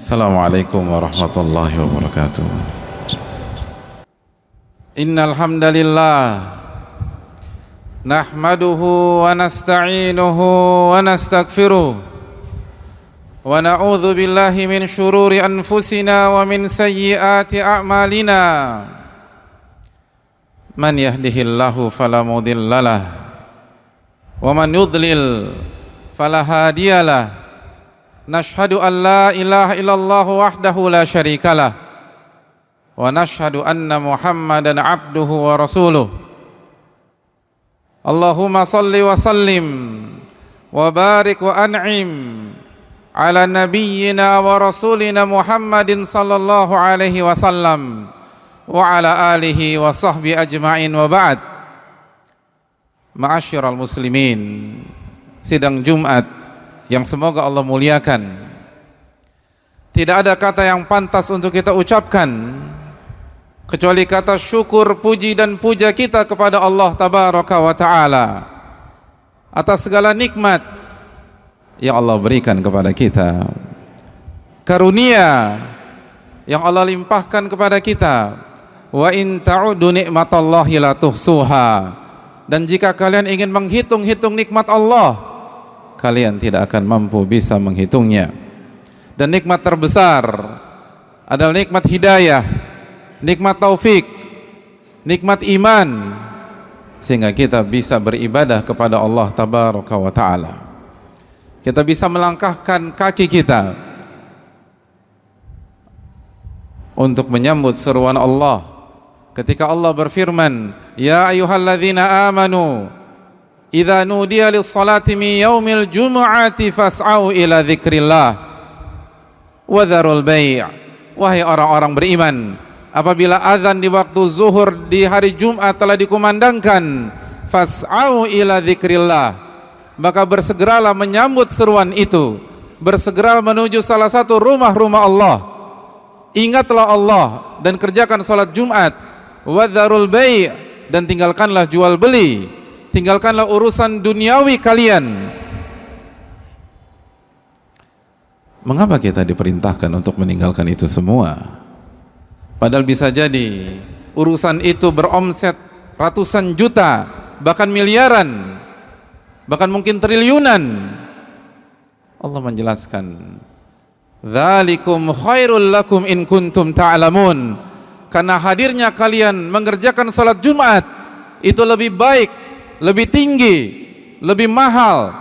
Assalamualaikum warahmatullahi wabarakatuh. Innal hamdalillah nahmaduhu wa nasta'inuhu wa nastaghfiruh wa na'udzu billahi min shururi anfusina wa min sayyiati a'malina. Man yahdihillahu fala mudhillalah wa man yudlil fala hadiyalah. Nashhadu an la ilaha illallah wahdahu la syarikalah wa nashhadu anna Muhammadan abduhu wa rasuluh. Allahumma salli wa sallim wa barik wa an'im ala nabiyyina wa rasulina Muhammadin sallallahu alaihi wasallam wa ala alihi wa sahbihi ajma'in wa ba'd. Ma'asyiral muslimin, sidang Jumat yang semoga Allah muliakan. Tidak ada kata yang pantas untuk kita ucapkan kecuali kata syukur, puji dan puja kita kepada Allah tabaraka wa ta'ala atas segala nikmat yang Allah berikan kepada kita, karunia yang Allah limpahkan kepada kita. Wa in ta'udu nikmatallahi la tuhsuha. Dan jika kalian ingin menghitung-hitung nikmat Allah, kalian tidak akan mampu bisa menghitungnya. Dan nikmat terbesar adalah nikmat hidayah, nikmat taufik, nikmat iman, sehingga kita bisa beribadah kepada Allah tabaraka wa ta'ala. Kita bisa melangkahkan kaki kita untuk menyambut seruan Allah ketika Allah berfirman, ya ayyuhalladzina amanu idza nudiya lis-salati min yaumil jumu'ati fas'au ila dzikrillah wa dzarul bai'. Wahai orang-orang beriman, apabila azan di waktu zuhur di hari Jumat telah dikumandangkan, fas'au ila dzikrillah, maka bersegeralah menyambut seruan itu, bersegeralah menuju salah satu rumah-rumah Allah. Ingatlah Allah dan kerjakan salat Jumat. Wa dzarul bai', dan tinggalkanlah jual beli, tinggalkanlah urusan duniawi kalian. Mengapa kita diperintahkan untuk meninggalkan itu semua? Padahal bisa jadi urusan itu beromset ratusan juta, bahkan miliaran, bahkan mungkin triliunan. Allah menjelaskan, dzalikum khairul lakum in kuntum ta'lamun. Karena hadirnya kalian mengerjakan salat Jumat itu lebih baik, lebih tinggi, lebih mahal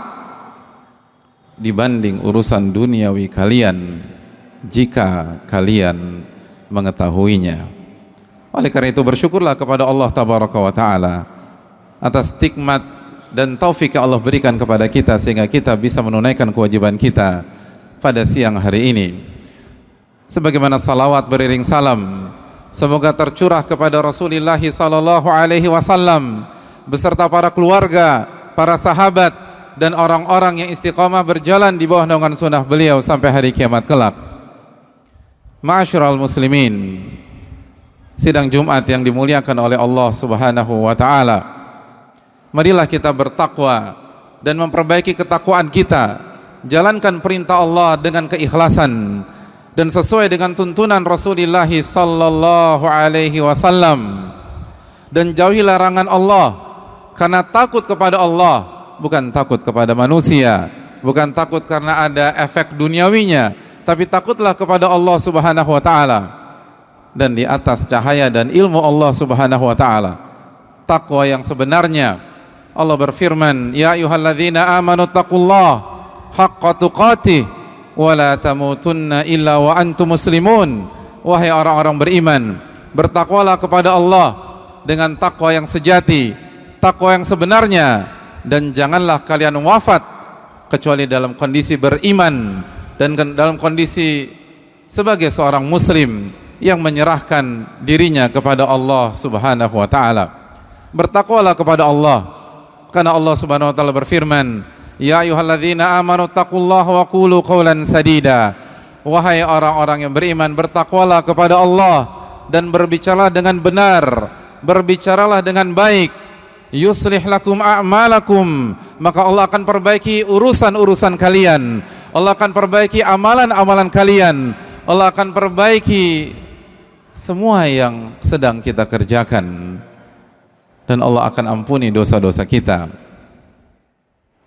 dibanding urusan duniawi kalian jika kalian mengetahuinya. Oleh karena itu bersyukurlah kepada Allah tabaraka wa ta'ala atas nikmat dan taufik yang Allah berikan kepada kita sehingga kita bisa menunaikan kewajiban kita pada siang hari ini. Sebagaimana salawat beriring salam semoga tercurah kepada Rasulullah sallallahu alaihi wasallam beserta para keluarga, para sahabat dan orang-orang yang istiqamah berjalan di bawah naungan sunnah beliau sampai hari kiamat kelak. Ma'asyiral muslimin, sidang Jumat yang dimuliakan oleh Allah Subhanahu wa taala. Marilah kita bertakwa dan memperbaiki ketakwaan kita. Jalankan perintah Allah dengan keikhlasan dan sesuai dengan tuntunan Rasulullah sallallahu alaihi wasallam, dan jauhi larangan Allah karena takut kepada Allah, bukan takut kepada manusia, bukan takut karena ada efek duniawinya, tapi takutlah kepada Allah Subhanahu wa taala dan di atas cahaya dan ilmu Allah Subhanahu wa taala. Takwa yang sebenarnya, Allah berfirman, ya ayyuhalladzina amanu taqullaha haqqa tuqatih wa la tamutunna illa wa antum muslimun. Wahai orang-orang beriman, bertakwalah kepada Allah dengan takwa yang sejati, takwa yang sebenarnya, dan janganlah kalian wafat kecuali dalam kondisi beriman dan dalam kondisi sebagai seorang muslim yang menyerahkan dirinya kepada Allah Subhanahu wa taala. Bertakwalah kepada Allah karena Allah Subhanahu wa taala berfirman, ya ayyuhalladzina amanu taqullaha wa qulu qawlan sadida. Wahai orang-orang yang beriman, bertakwalah kepada Allah dan berbicaralah dengan benar, berbicaralah dengan baik. Yuslih lakum a'malakum, maka Allah akan perbaiki urusan-urusan kalian. Allah akan perbaiki amalan-amalan kalian. Allah akan perbaiki semua yang sedang kita kerjakan, dan Allah akan ampuni dosa-dosa kita.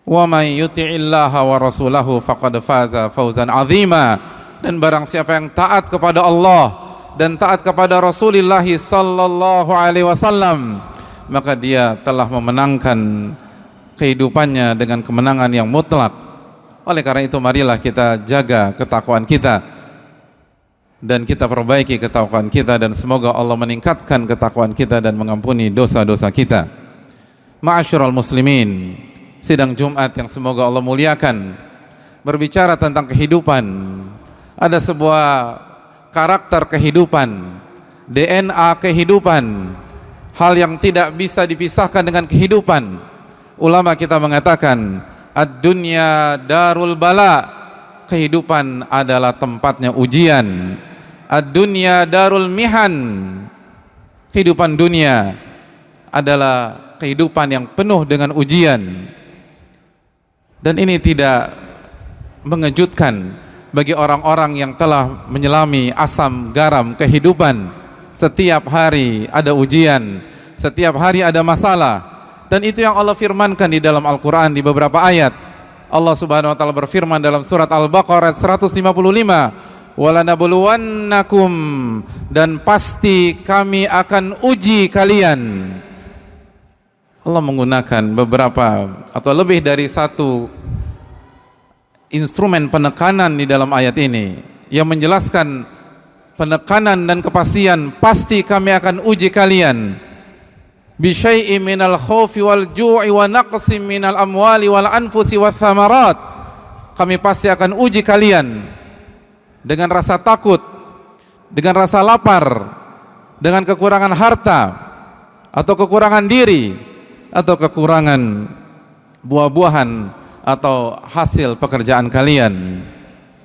Wa may yuti'illaha wa rasulahu faqad faza fawzan 'azima. Dan barang siapa yang taat kepada Allah dan taat kepada Rasulullah sallallahu alaihi wasallam, maka dia telah memenangkan kehidupannya dengan kemenangan yang mutlak. Oleh karena itu, marilah kita jaga ketakwaan kita dan kita perbaiki ketakwaan kita, dan semoga Allah meningkatkan ketakwaan kita dan mengampuni dosa-dosa kita. Ma'asyiral muslimin, sidang Jumat yang semoga Allah muliakan, berbicara tentang kehidupan. Ada sebuah karakter kehidupan, DNA kehidupan, hal yang tidak bisa dipisahkan dengan kehidupan. Ulama kita mengatakan, ad-dunya darul bala, kehidupan adalah tempatnya ujian. Ad-dunya darul mihan, kehidupan dunia adalah kehidupan yang penuh dengan ujian. Dan ini tidak mengejutkan bagi orang-orang yang telah menyelami asam garam kehidupan. Setiap hari ada ujian, setiap hari ada masalah, dan itu yang Allah firmankan di dalam Al-Quran di beberapa ayat. Allah Subhanahu wa ta'ala berfirman dalam surat Al-Baqarah 155, walanabluwannakum, dan pasti kami akan uji kalian. Allah menggunakan beberapa atau lebih dari satu instrumen penekanan di dalam ayat ini yang menjelaskan penekanan dan kepastian, pasti kami akan uji kalian. Bisyai'in minal khaufi wal ju'i wa naqsim minal amwali wal anfusi wath thamarat. Kami pasti akan uji kalian dengan rasa takut, dengan rasa lapar, dengan kekurangan harta atau kekurangan diri atau kekurangan buah-buahan atau hasil pekerjaan kalian.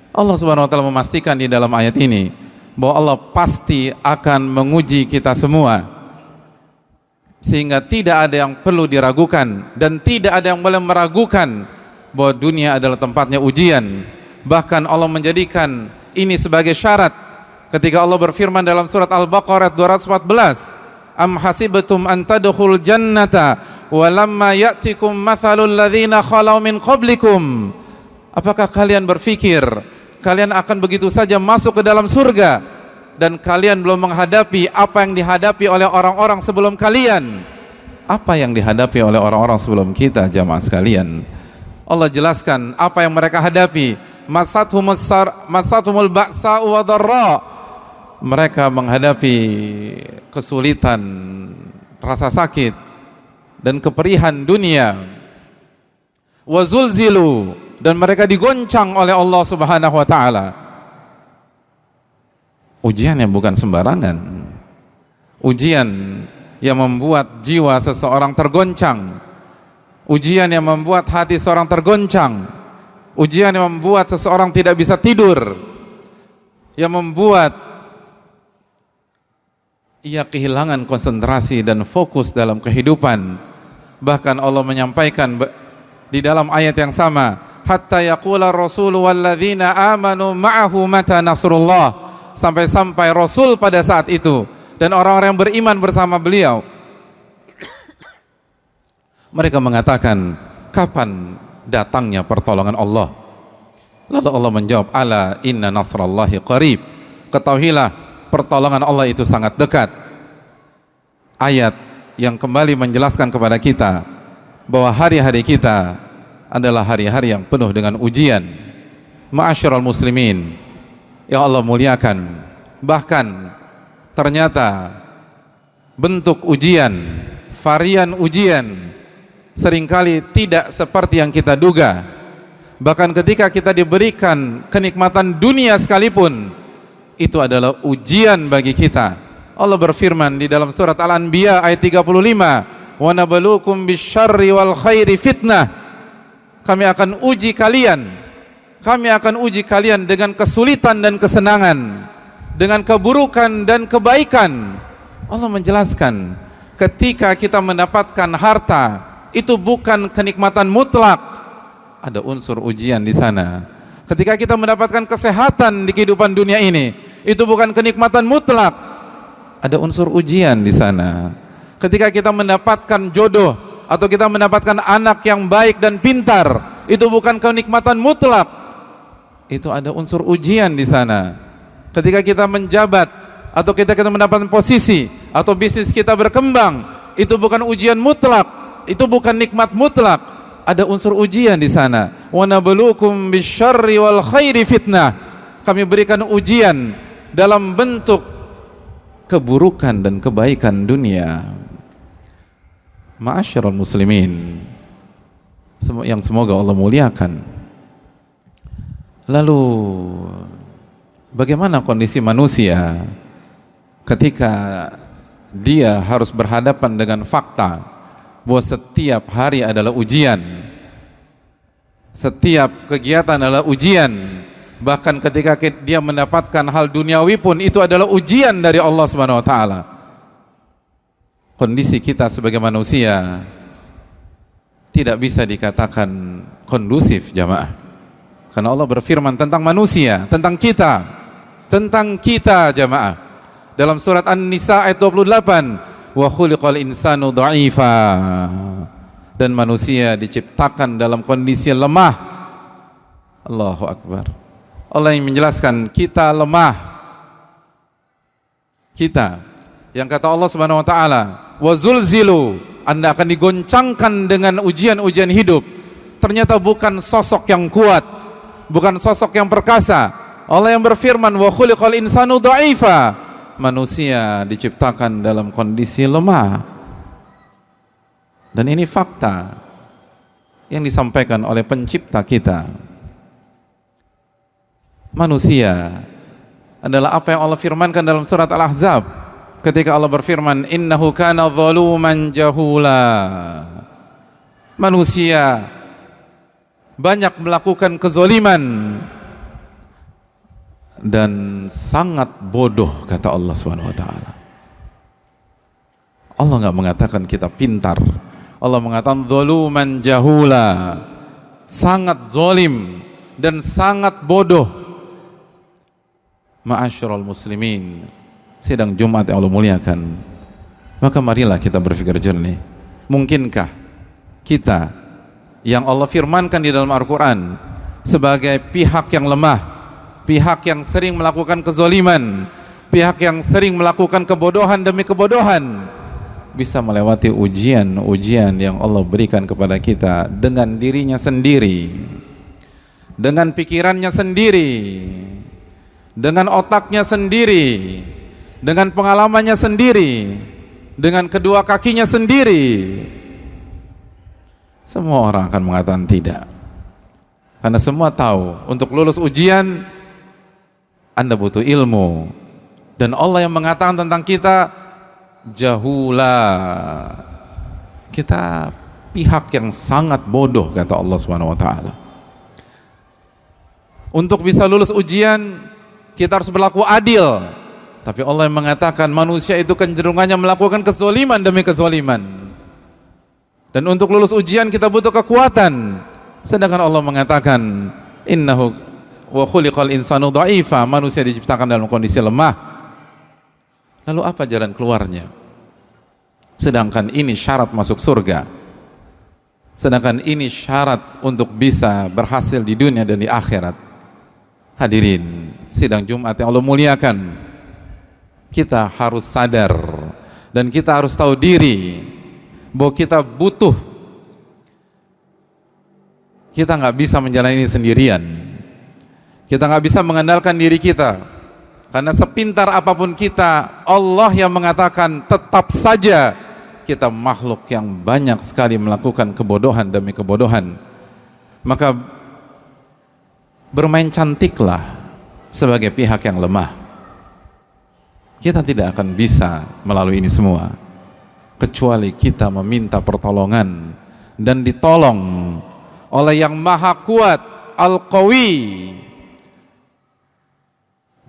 Allah Subhanahu wa ta'ala memastikan di dalam ayat ini bahwa Allah pasti akan menguji kita semua, sehingga tidak ada yang perlu diragukan dan tidak ada yang boleh meragukan bahwa dunia adalah tempatnya ujian. Bahkan Allah menjadikan ini sebagai syarat ketika Allah berfirman dalam surat Al-Baqarah 214, am hasibtum an tadkhul jannata walamma ya'tikum mathalul ladzina khalau min qablikum. Apakah kalian berpikir kalian akan begitu saja masuk ke dalam surga dan kalian belum menghadapi apa yang dihadapi oleh orang-orang sebelum kalian? Apa yang dihadapi oleh orang-orang sebelum kita, jamaah sekalian? Allah jelaskan apa yang mereka hadapi. Masathumul ba'sa wa dharra. Mereka menghadapi kesulitan, rasa sakit dan keperihan dunia. Wa zulzilu, dan mereka digoncang oleh Allah Subhanahu wa ta'ala. Ujian yang bukan sembarangan, ujian yang membuat jiwa seseorang tergoncang, ujian yang membuat hati seorang tergoncang, ujian yang membuat seseorang tidak bisa tidur, yang membuat ia kehilangan konsentrasi dan fokus dalam kehidupan. Bahkan Allah menyampaikan di dalam ayat yang sama, hatta yaqula rasulu walladzina amanu ma'ahu mata nasrullah, sampai-sampai Rasul pada saat itu dan orang-orang yang beriman bersama beliau mereka mengatakan, kapan datangnya pertolongan Allah? Lalu Allah menjawab, ala inna nasrallahi qarib, ketahuilah pertolongan Allah itu sangat dekat. Ayat yang kembali menjelaskan kepada kita bahwa hari-hari kita adalah hari-hari yang penuh dengan ujian. Ma'asyiral muslimin yang Allah muliakan, bahkan ternyata bentuk ujian, varian ujian seringkali tidak seperti yang kita duga. Bahkan ketika kita diberikan kenikmatan dunia sekalipun, itu adalah ujian bagi kita. Allah berfirman di dalam surat Al-Anbiya ayat 35, wa nabluukum bisyarri wal khairi fitnah. Kami akan uji kalian, kami akan uji kalian dengan kesulitan dan kesenangan, dengan keburukan dan kebaikan. Allah menjelaskan, ketika kita mendapatkan harta, itu bukan kenikmatan mutlak, ada unsur ujian di sana. Ketika kita mendapatkan kesehatan di kehidupan dunia ini, itu bukan kenikmatan mutlak, ada unsur ujian di sana. Ketika kita mendapatkan jodoh atau kita mendapatkan anak yang baik dan pintar, itu bukan kenikmatan mutlak, itu ada unsur ujian di sana. Ketika kita menjabat atau kita mendapatkan posisi atau bisnis kita berkembang, itu bukan ujian mutlak, itu bukan nikmat mutlak, ada unsur ujian di sana. Wa nabluukum bisyarri wal khairi fitnah. Kami berikan ujian dalam bentuk keburukan dan kebaikan dunia. Ma'asyiral muslimin yang semoga Allah muliakan. Lalu bagaimana kondisi manusia ketika dia harus berhadapan dengan fakta bahwa setiap hari adalah ujian, setiap kegiatan adalah ujian, bahkan ketika dia mendapatkan hal duniawi pun itu adalah ujian dari Allah Subhanahu wa taala. Kondisi kita sebagai manusia tidak bisa dikatakan kondusif, jamaah. Karena Allah berfirman tentang manusia, tentang kita jamaah. Dalam surat An-Nisa ayat 28, wa khuliqal insanu dha'ifa, dan manusia diciptakan dalam kondisi lemah. Allahu akbar. Allah yang menjelaskan kita lemah. Kita yang kata Allah Subhanahu wa taala, wa zulzilu, Anda akan digoncangkan dengan ujian-ujian hidup. Ternyata bukan sosok yang kuat, bukan sosok yang perkasa. Allah yang berfirman wa khuliqal insanu dha'ifa, manusia diciptakan dalam kondisi lemah. Dan ini fakta yang disampaikan oleh pencipta kita. Manusia adalah apa yang Allah firmankan dalam surat Al-Ahzab ketika Allah berfirman innahu kana zaluman jahula. Manusia banyak melakukan kezaliman dan sangat bodoh, kata Allah Subhanahu wa taala. Allah enggak mengatakan kita pintar. Allah mengatakan zaluman jahula, sangat zalim dan sangat bodoh. Ma'asyiral muslimin, sidang Jumat yang Allah muliakan, maka marilah kita berpikir jernih. Mungkinkah kita yang Allah firmankan di dalam Al-Quran sebagai pihak yang lemah, pihak yang sering melakukan kezaliman, pihak yang sering melakukan kebodohan demi kebodohan, bisa melewati ujian-ujian yang Allah berikan kepada kita dengan dirinya sendiri, dengan pikirannya sendiri, dengan otaknya sendiri, dengan pengalamannya sendiri, dengan kedua kakinya sendiri. Semua orang akan mengatakan tidak, karena semua tahu untuk lulus ujian Anda butuh ilmu, dan Allah yang mengatakan tentang kita jahula, kita pihak yang sangat bodoh, kata Allah Subhanahu wa taala. Untuk bisa lulus ujian kita harus berlaku adil, tapi Allah yang mengatakan manusia itu kecenderungannya melakukan kezaliman demi kezaliman. Dan untuk lulus ujian kita butuh kekuatan, sedangkan Allah mengatakan innahu wa khuliqal insanu dha'ifa, manusia diciptakan dalam kondisi lemah. Lalu apa jalan keluarnya? Sedangkan ini syarat masuk surga, sedangkan ini syarat untuk bisa berhasil di dunia dan di akhirat. Hadirin sidang Jumat yang Allah muliakan, kita harus sadar dan kita harus tahu diri bahwa kita butuh, kita nggak bisa menjalani ini sendirian. Kita nggak bisa mengandalkan diri kita, karena sepintar apapun kita, Allah yang mengatakan tetap saja kita makhluk yang banyak sekali melakukan kebodohan demi kebodohan. Maka bermain cantiklah sebagai pihak yang lemah. Kita tidak akan bisa melalui ini semua kecuali kita meminta pertolongan dan ditolong oleh yang maha kuat, Al-Qawi.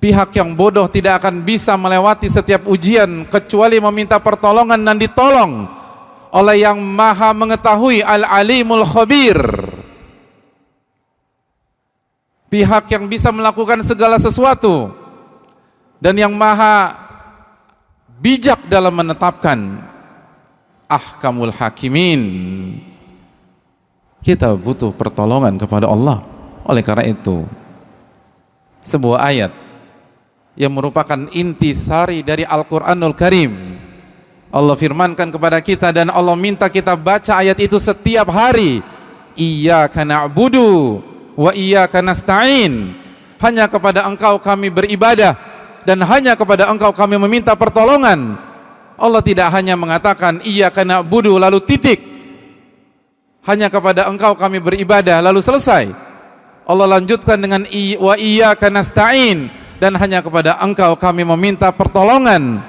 Pihak yang bodoh tidak akan bisa melewati setiap ujian kecuali meminta pertolongan dan ditolong oleh yang maha mengetahui, Al-Alimul Khabir. pihak yang bisa melakukan segala sesuatu dan yang maha bijak dalam menetapkan ahkamul hakimin. Kita butuh pertolongan kepada Allah. Oleh karena itu, sebuah ayat yang merupakan intisari dari Al-Quranul Karim, Allah firmankan kepada kita dan Allah minta kita baca ayat itu setiap hari. Iyyaka na'budu wa iyyaka nasta'in. Hanya kepada Engkau kami beribadah dan hanya kepada Engkau kami meminta pertolongan. Allah tidak hanya mengatakan iyyaka na'budu lalu titik, hanya kepada Engkau kami beribadah lalu selesai. Allah lanjutkan dengan wa iyyaka nasta'in, dan hanya kepada Engkau kami meminta pertolongan.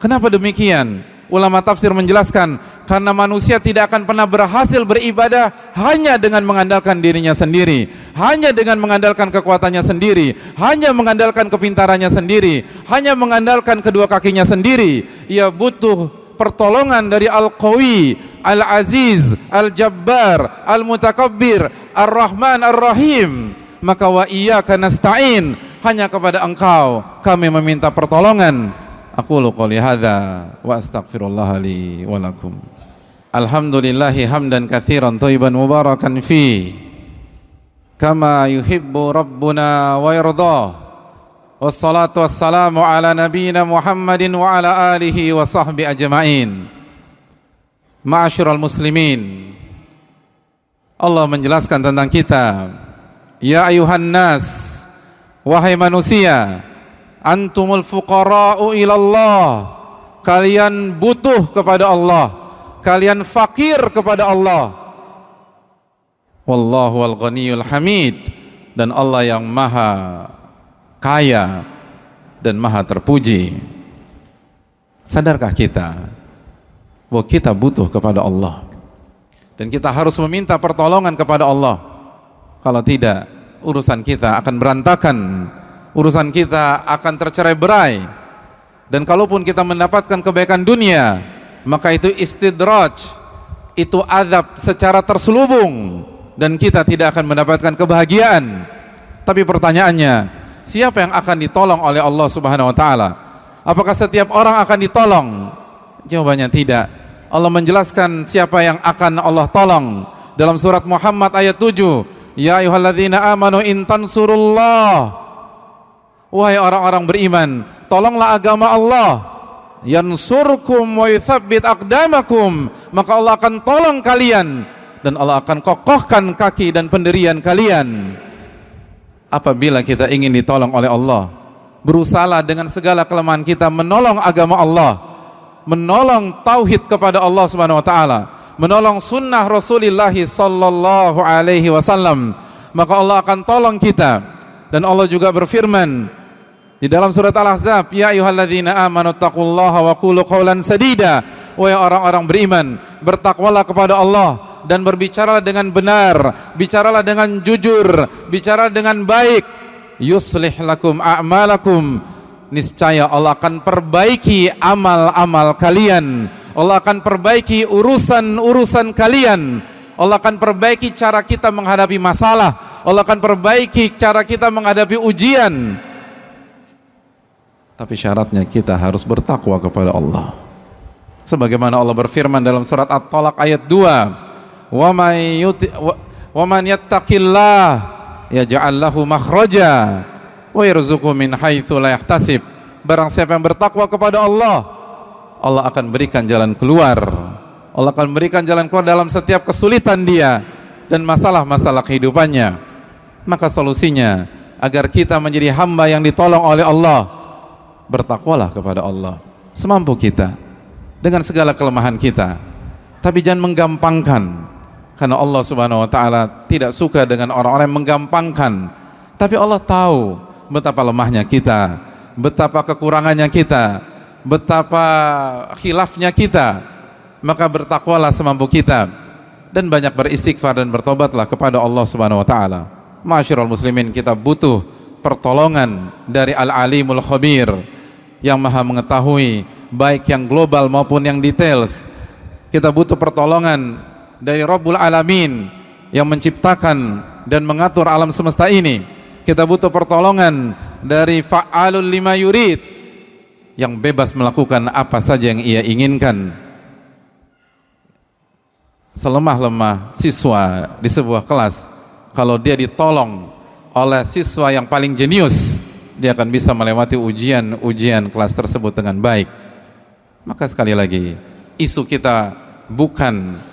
Kenapa demikian? Ulama tafsir menjelaskan, karena manusia tidak akan pernah berhasil beribadah hanya dengan mengandalkan dirinya sendiri, hanya dengan mengandalkan kekuatannya sendiri, hanya mengandalkan kepintarannya sendiri, hanya mengandalkan kedua kakinya sendiri. Ia butuh pertolongan dari Al-Qawi, Al-Aziz, Al-Jabbar, Al-Mutakabbir, Ar-Rahman, Ar-Rahim. Maka wa iyyaka nasta'in, hanya kepada Engkau kami meminta pertolongan. Aqulu qouli hadza wa astaghfirullah li wa lakum. Alhamdulillahi hamdan katsiran thayyiban mubarakan fi kama yuhibbu rabbuna wa yardah. Wassalatu wassalamu ala nabiyyina Muhammadin wa ala alihi wa sahbihi ajma'in. Ma'asyiral muslimin, Allah menjelaskan tentang kita. Ya ayuhan nas, wahai manusia, antumul fuqara'u ilallah, kalian butuh kepada Allah, kalian fakir kepada Allah. Wallahu al-ghaniyul hamid, dan Allah yang maha kaya dan maha terpuji. Sadarkah kita bahwa kita butuh kepada Allah dan kita harus meminta pertolongan kepada Allah? Kalau tidak, urusan kita akan berantakan, urusan kita akan tercerai-berai. Dan kalaupun kita mendapatkan kebaikan dunia, maka itu istidraj, itu azab secara terselubung, dan kita tidak akan mendapatkan kebahagiaan. Tapi pertanyaannya, siapa yang akan ditolong oleh Allah Subhanahu wa taala? Apakah setiap orang akan ditolong? Jawabannya tidak. Allah menjelaskan siapa yang akan Allah tolong dalam surat Muhammad ayat 7. Ya ayyuhalladzina amanu in tansurullah, wahai orang-orang beriman, tolonglah agama Allah. Yansurkum wa yuthabbit aqdamakum, maka Allah akan tolong kalian dan Allah akan kokohkan kaki dan pendirian kalian. Apabila kita ingin ditolong oleh Allah, berusahalah dengan segala kelemahan kita menolong agama Allah, menolong tauhid kepada Allah Subhanahu wa taala, menolong sunnah Rasulullah sallallahu alaihi wasallam, maka Allah akan tolong kita. Dan Allah juga berfirman di dalam surat Al-Ahzab, ya ayyuhalladzina amanu taqullaha wa qulu qawlan sadida, wahai orang-orang beriman, bertakwalah kepada Allah dan berbicaralah dengan benar, bicaralah dengan jujur, bicara dengan baik. Yuslih lakum a'malakum, niscaya Allah akan perbaiki amal-amal kalian, Allah akan perbaiki urusan-urusan kalian, Allah akan perbaiki cara kita menghadapi masalah, Allah akan perbaiki cara kita menghadapi ujian. Tapi syaratnya kita harus bertakwa kepada Allah. Sebagaimana Allah berfirman dalam surat At-Talaq ayat 2, wa man yattaqillah yaj'al lahu makhraja wa yarzuqhu min haitsu la yahtasib. Barang siapa yang bertakwa kepada Allah, Allah akan berikan jalan keluar. Allah akan berikan jalan keluar dalam setiap kesulitan dia dan masalah-masalah kehidupannya. Maka solusinya agar kita menjadi hamba yang ditolong oleh Allah, bertakwalah kepada Allah semampu kita dengan segala kelemahan kita. Tapi jangan menggampangkan, karena Allah Subhanahu wa taala tidak suka dengan orang-orang yang menggampangkan. Tapi Allah tahu betapa lemahnya kita, betapa kekurangannya kita, betapa khilafnya kita. Maka bertakwalah semampu kita dan banyak beristighfar dan bertobatlah kepada Allah Subhanahu wa taala. Ma'asyiral muslimin, kita butuh pertolongan dari Al-Alimul Khabir yang maha mengetahui baik yang global maupun yang details. Kita butuh pertolongan dari Rabbul Alamin yang menciptakan dan mengatur alam semesta ini. Kita butuh pertolongan dari fa'alul lima yurid, yang bebas melakukan apa saja yang ia inginkan. Selemah-lemah siswa di sebuah kelas, kalau dia ditolong oleh siswa yang paling jenius, dia akan bisa melewati ujian kelas tersebut dengan baik. Maka sekali lagi, isu kita bukan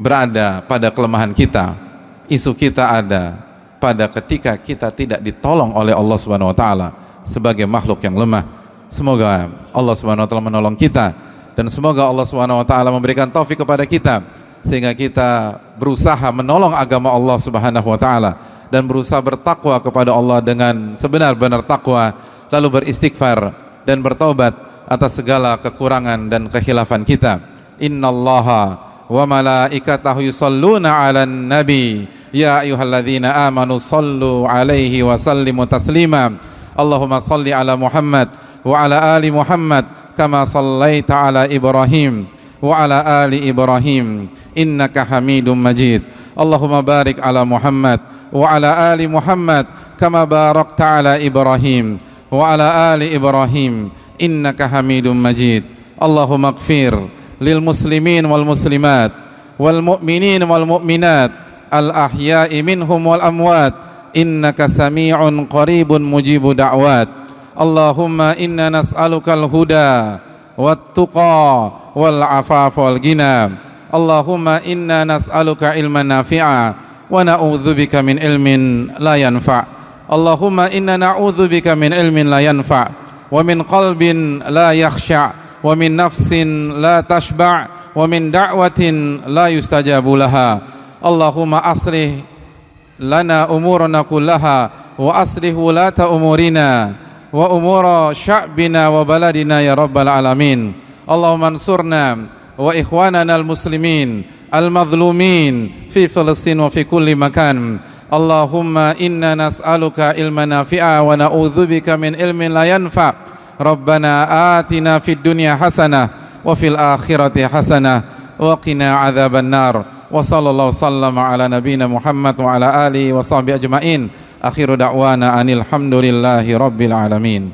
berada pada kelemahan kita. Isu kita ada pada ketika kita tidak ditolong oleh Allah Subhanahu wa taala sebagai makhluk yang lemah. Semoga Allah Subhanahu wa taala menolong kita, dan semoga Allah Subhanahu wa taala memberikan taufik kepada kita sehingga kita berusaha menolong agama Allah Subhanahu wa taala dan berusaha bertakwa kepada Allah dengan sebenar-benar takwa, lalu beristighfar dan bertaubat atas segala kekurangan dan kekhilafan kita. Innallaha wa malaikatahu yusholluna 'alan nabi ya ayyuhalladzina amanu shallu 'alaihi wa sallimu taslima. Allahumma shalli 'ala Muhammad wa 'ala ali Muhammad kama shallaita 'ala Ibrahim wa 'ala ali Ibrahim innaka Hamidum Majid. Allahumma barik 'ala Muhammad wa 'ala ali Muhammad kama barakta 'ala Ibrahim wa 'ala ali Ibrahim innaka Hamidum Majid. Allahumma ighfir lil muslimin wal muslimat wal mu'minin wal mu'minat al ahya'i minhum wal amwat innaka sami'un qaribun mujibu da'wat. Allahumma inna nas'aluka al huda wat tuqa wal afaf wal ghina. Allahumma inna nas'aluka ilman nafi'a wa na'udzubika min ilmin la yanfa'. Allahumma inna na'udzubika min ilmin la yanfa' wa min qalbin la yakhsha' wa min nafsin la tashba' wa min da'watin la yustajabu laha. Allahumma aslih lana umurana kullaha wa aslih wulata umurina wa umura sya'bina wa baladina ya rabbal alamin. Allahumma ansurna wa ikhwanana al-muslimin al-mazlumin fi Filistin wa fi kulli makan. Allahumma inna nas'aluka ilman nafi'a wa na'udzubika min ilmin la yanfa'. Rabbana atina fid dunya hasanah wa fil akhirati hasanah wa qina adzaban nar. Wa sallallahu sallama ala nabiyyina Muhammad wa ala alihi wa sahbihi ajmain. Akhiru da'wana anil hamdulillahi rabbil alamin.